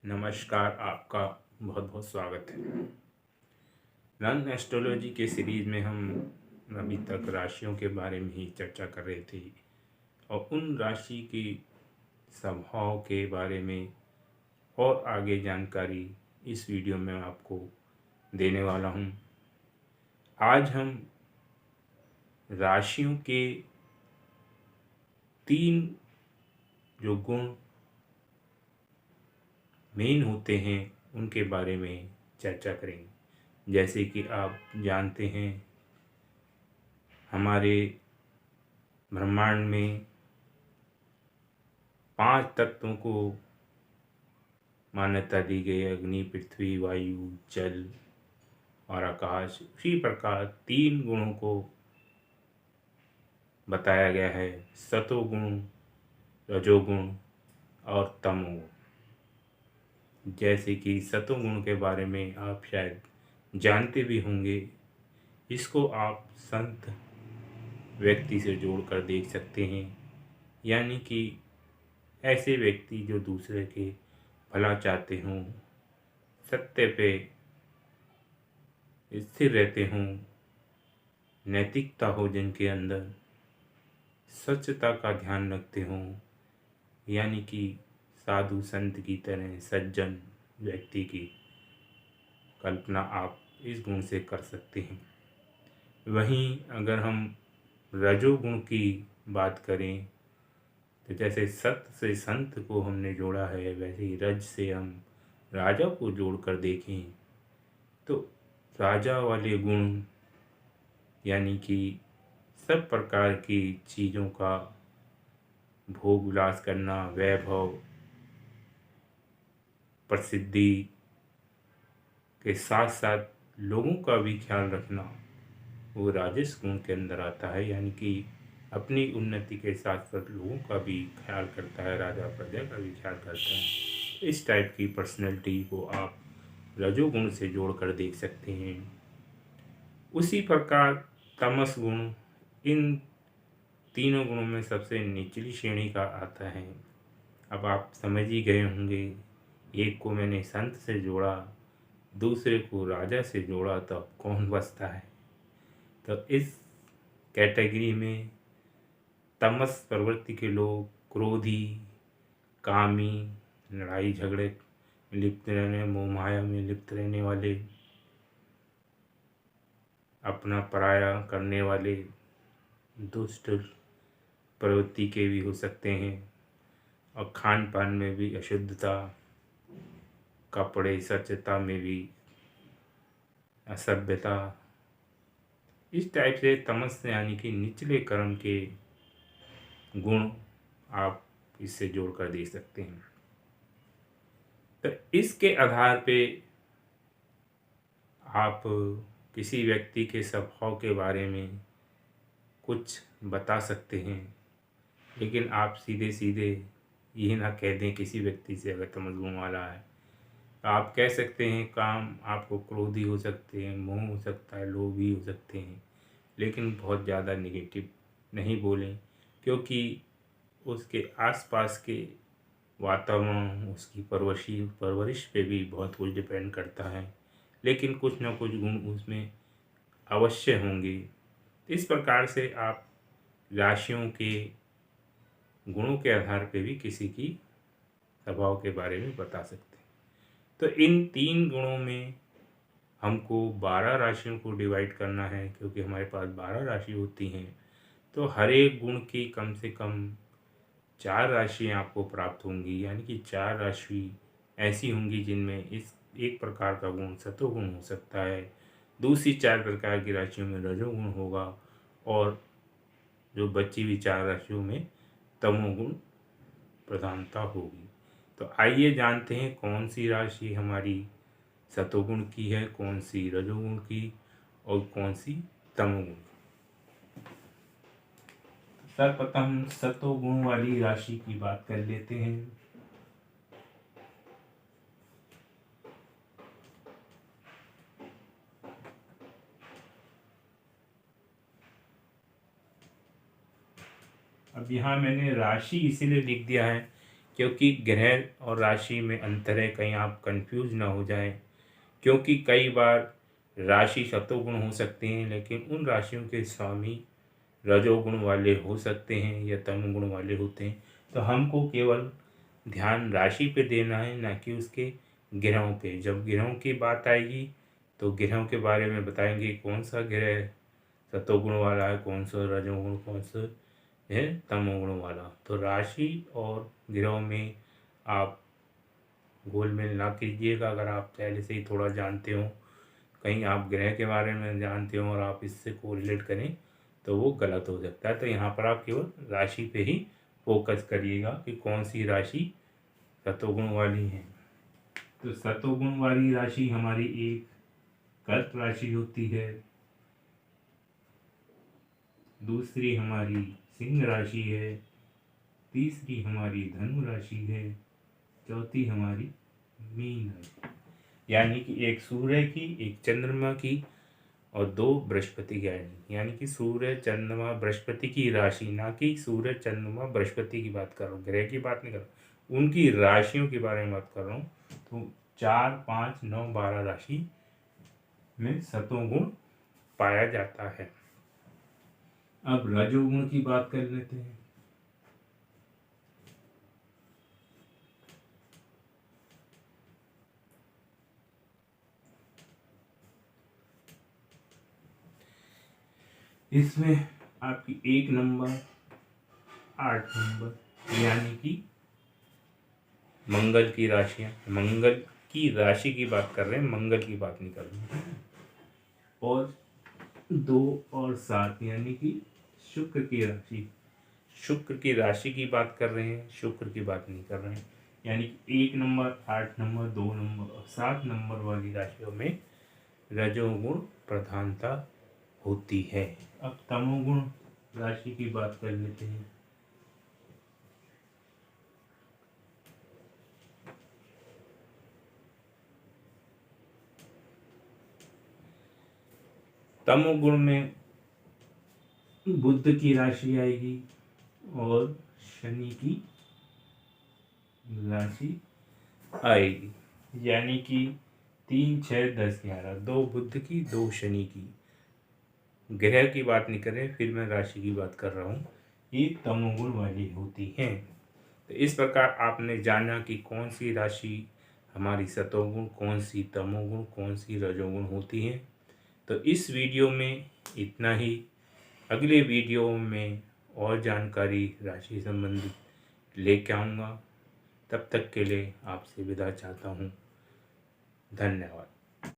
नमस्कार, आपका बहुत बहुत स्वागत है। रन एस्ट्रोलॉजी के सीरीज में हम अभी तक राशियों के बारे में ही चर्चा कर रहे थे और उन राशि की स्वभाव के बारे में और आगे जानकारी इस वीडियो में आपको देने वाला हूँ। आज हम राशियों के 3 जो गुण मेन होते हैं उनके बारे में चर्चा करेंगे। जैसे कि आप जानते हैं, हमारे ब्रह्मांड में 5 तत्वों को मान्यता दी गई है: अग्नि, पृथ्वी, वायु, जल और आकाश। उसी प्रकार 3 गुणों को बताया गया है: सतोगुण, रजोगुण और तमोगुण। जैसे कि सतोगुण के बारे में आप शायद जानते भी होंगे। इसको आप संत व्यक्ति से जोड़कर देख सकते हैं, यानी कि ऐसे व्यक्ति जो दूसरे के भला चाहते हों, सत्य पे स्थिर रहते हों, नैतिकता हो जिनके अंदर, स्वच्छता का ध्यान रखते हों, यानी कि साधु संत की तरह सज्जन व्यक्ति की कल्पना आप इस गुण से कर सकते हैं। वहीं अगर हम रजोगुण की बात करें तो जैसे सत से संत को हमने जोड़ा है, वैसे ही रज से हम राजा को जोड़कर देखें तो राजा वाले गुण, यानी कि सब प्रकार की चीज़ों का भोग विलास करना, वैभव, प्रसिद्धि के साथ साथ लोगों का भी ख्याल रखना, वो राजस गुण के अंदर आता है। यानी कि अपनी उन्नति के साथ साथ लोगों का भी ख्याल करता है, राजा प्रजा का भी ख्याल करता है। इस टाइप की पर्सनैलिटी को आप रजोगुण से जोड़कर देख सकते हैं। उसी प्रकार तमस गुण इन तीनों गुणों में सबसे निचली श्रेणी का आता है। अब आप समझ ही गए होंगे, एक को मैंने संत से जोड़ा, दूसरे को राजा से जोड़ा, तो अब कौन बचता है? तो इस कैटेगरी में तमस प्रवृत्ति के लोग, क्रोधी, कामी, लड़ाई झगड़े में लिप्त रहने, मोह माया में लिप्त रहने वाले, अपना पराया करने वाले, दुष्ट प्रवृत्ति के भी हो सकते हैं। और खान पान में भी अशुद्धता, कपड़े स्वच्छता में भी असभ्यता, इस टाइप से तमस यानी कि निचले कर्म के गुण आप इससे जोड़कर दे सकते हैं। तो इसके आधार पे आप किसी व्यक्ति के स्वभाव के बारे में कुछ बता सकते हैं, लेकिन आप सीधे सीधे ये ना कह दें किसी व्यक्ति से अगर तमस गुण वाला है। आप कह सकते हैं काम आपको क्रोधी हो सकते हैं, मोह हो सकता है, लोभी हो सकते हैं, लेकिन बहुत ज़्यादा नेगेटिव नहीं बोलें, क्योंकि उसके आसपास के वातावरण, उसकी परवरिश पे भी बहुत कुछ डिपेंड करता है। लेकिन कुछ ना कुछ गुण उसमें अवश्य होंगे। इस प्रकार से आप राशियों के गुणों के आधार पे भी किसी की स्वभाव के बारे में बता सकते हैं। तो इन 3 गुणों में हमको 12 राशियों को डिवाइड करना है, क्योंकि हमारे पास 12 राशि होती हैं। तो हर एक गुण की कम से कम 4 राशियाँ आपको प्राप्त होंगी, यानी कि 4 राशि ऐसी होंगी जिनमें इस एक प्रकार का गुण सतोगुण हो सकता है, दूसरी 4 प्रकार की राशियों में रजोगुण होगा और जो बची हुई 4 राशियों में तमोगुण प्रधानता होगी। तो आइए जानते हैं कौन सी राशि हमारी सतोगुण की है, कौन सी रजोगुण की और कौन सी तमोगुण की। सर्वप्रथम सतोगुण वाली राशि की बात कर लेते हैं। अब यहाँ मैंने राशि इसीलिए लिख दिया है क्योंकि ग्रह और राशि में अंतर है, कहीं आप कंफ्यूज ना हो जाएं। क्योंकि कई बार राशि सतोगुण हो सकते हैं, लेकिन उन राशियों के स्वामी रजोगुण वाले हो सकते हैं या तमोगुण वाले होते हैं। तो हमको केवल ध्यान राशि पे देना है, ना कि उसके ग्रहों पे। जब ग्रहों की बात आएगी तो ग्रहों के बारे में बताएंगे, कौन सा ग्रह सतोगुण वाला है, कौन सा रजोगुण, कौन सा है तमोगुण वाला। तो राशि और ग्रहों में आप गोलमेल ना कीजिएगा। अगर आप पहले से ही थोड़ा जानते हो, कहीं आप ग्रह के बारे में जानते हो और आप इससे कोरिलेट करें तो वो गलत हो सकता है। तो यहाँ पर आप केवल राशि पे ही फोकस करिएगा कि कौन सी राशि सतोगुण वाली है। तो सतोगुण वाली राशि हमारी एक कर्क राशि होती है, दूसरी हमारी सिंह राशि है, तीसरी हमारी धनु राशि है, चौथी हमारी मीन राशि। यानी कि एक सूर्य की, एक चंद्रमा की और दो बृहस्पति की। यानी कि सूर्य चंद्रमा बृहस्पति की राशि, ना कि सूर्य चंद्रमा बृहस्पति की बात कर रहा हूँ, ग्रह की बात नहीं कर रहा हूँ, उनकी राशियों के बारे में बात कर रहा हूँ। तो 4, 5, 9, 12 राशि में सतोगुण पाया जाता है। अब रजोगुण की बात कर लेते हैं। इसमें आपकी 1 नंबर, 8 नंबर, यानी कि मंगल की राशियां, मंगल की राशि की बात कर रहे हैं, मंगल की बात नहीं कर रहे हैं। और 2 और 7 यानी कि शुक्र की राशि, शुक्र की राशि की बात कर रहे हैं, शुक्र की बात नहीं कर रहे हैं। यानी कि 1 नंबर, 8 नंबर, 2 नंबर और 7 नंबर वाली राशियों में रजोगुण प्रधानता होती है। अब तमोगुण राशि की बात कर लेते हैं। तमोगुण में बुध की राशि आएगी और शनि की राशि आएगी। यानी कि 3, 6, 10, 11, 2 बुध की, 2 शनि की। ग्रह की बात नहीं करें, फिर मैं राशि की बात कर रहा हूँ। ये तमोगुण वाली होती हैं। तो इस प्रकार आपने जाना कि कौन सी राशि हमारी सतोगुण, कौन सी तमोगुण, कौन सी रजोगुण होती हैं। तो इस वीडियो में इतना ही। अगले वीडियो में और जानकारी राशि संबंधित लेके आऊँगा। तब तक के लिए आपसे विदा चाहता हूँ। धन्यवाद।